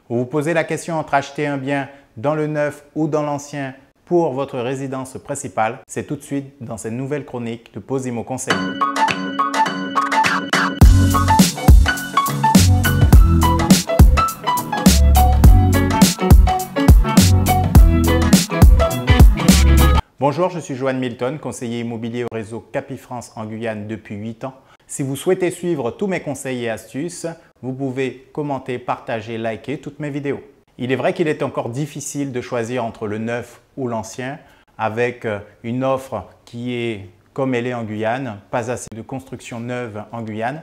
Vous vous posez la question entre acheter un bien dans le neuf ou dans l'ancien pour votre résidence principale? C'est tout de suite dans cette nouvelle chronique de Posimo Conseil. Bonjour, je suis Johan Milton, conseiller immobilier au réseau Capifrance en Guyane depuis 8 ans. Si vous souhaitez suivre tous mes conseils et astuces, vous pouvez commenter, partager, liker toutes mes vidéos. Il est vrai qu'il est encore difficile de choisir entre le neuf ou l'ancien avec une offre qui est comme elle est en Guyane, pas assez de construction neuve en Guyane,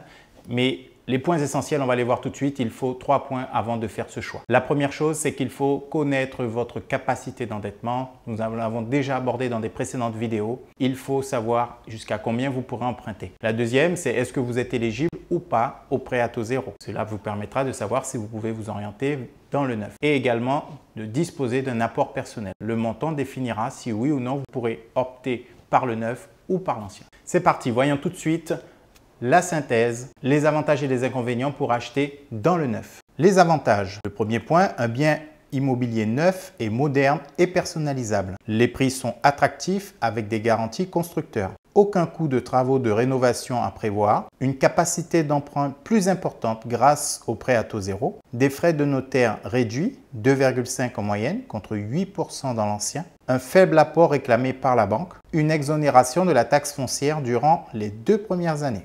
mais les points essentiels, on va les voir tout de suite. Il faut 3 points avant de faire ce choix. La première chose, c'est qu'il faut connaître votre capacité d'endettement. Nous l'avons déjà abordé dans des précédentes vidéos. Il faut savoir jusqu'à combien vous pourrez emprunter. La deuxième, c'est est-ce que vous êtes éligible ou pas au prêt à taux zéro. Cela vous permettra de savoir si vous pouvez vous orienter dans le neuf. Et également de disposer d'un apport personnel. Le montant définira si oui ou non vous pourrez opter par le neuf ou par l'ancien. C'est parti, voyons tout de suite la synthèse, les avantages et les inconvénients pour acheter dans le neuf. Les avantages. Le premier point, un bien immobilier neuf est moderne et personnalisable. Les prix sont attractifs avec des garanties constructeurs. Aucun coût de travaux de rénovation à prévoir. Une capacité d'emprunt plus importante grâce au prêt à taux zéro. Des frais de notaire réduits, 2,5 en moyenne contre 8% dans l'ancien. Un faible apport réclamé par la banque. Une exonération de la taxe foncière durant les 2 premières années.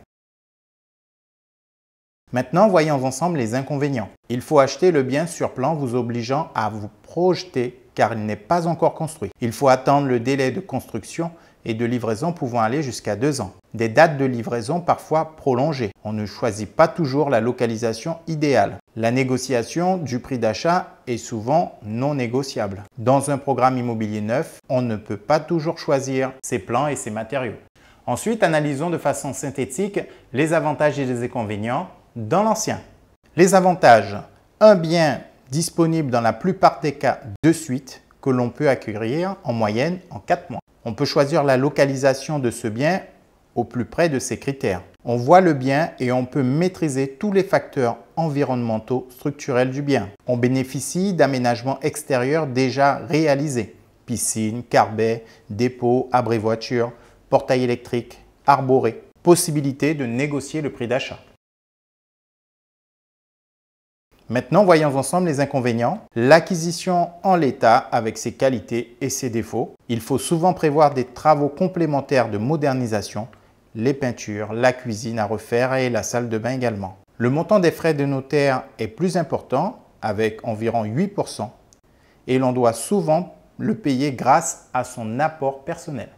Maintenant, voyons ensemble les inconvénients. Il faut acheter le bien sur plan vous obligeant à vous projeter car il n'est pas encore construit. Il faut attendre le délai de construction et de livraison pouvant aller jusqu'à 2 ans. Des dates de livraison parfois prolongées. On ne choisit pas toujours la localisation idéale. La négociation du prix d'achat est souvent non négociable. Dans un programme immobilier neuf, on ne peut pas toujours choisir ses plans et ses matériaux. Ensuite, analysons de façon synthétique les avantages et les inconvénients dans l'ancien. Les avantages, un bien disponible dans la plupart des cas de suite que l'on peut acquérir en moyenne en 4 mois. On peut choisir la localisation de ce bien au plus près de ses critères. On voit le bien et on peut maîtriser tous les facteurs environnementaux structurels du bien. On bénéficie d'aménagements extérieurs déjà réalisés. Piscine, carbaie, dépôt, abri voiture, portail électrique, arboré. Possibilité de négocier le prix d'achat. Maintenant, voyons ensemble les inconvénients. L'acquisition en l'état avec ses qualités et ses défauts. Il faut souvent prévoir des travaux complémentaires de modernisation, les peintures, la cuisine à refaire et la salle de bain également. Le montant des frais de notaire est plus important avec environ 8% et l'on doit souvent le payer grâce à son apport personnel.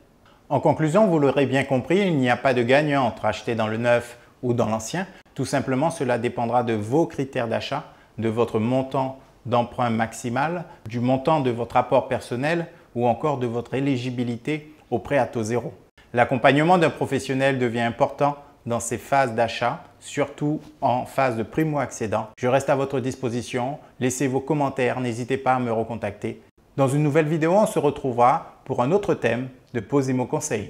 En conclusion, vous l'aurez bien compris, il n'y a pas de gagnant entre acheter dans le neuf ou dans l'ancien. Tout simplement, cela dépendra de vos critères d'achat, de votre montant d'emprunt maximal, du montant de votre apport personnel ou encore de votre éligibilité au prêt à taux zéro. L'accompagnement d'un professionnel devient important dans ces phases d'achat, surtout en phase de primo-accédant. Je reste à votre disposition. Laissez vos commentaires, n'hésitez pas à me recontacter. Dans une nouvelle vidéo, on se retrouvera pour un autre thème de Posimo Conseil.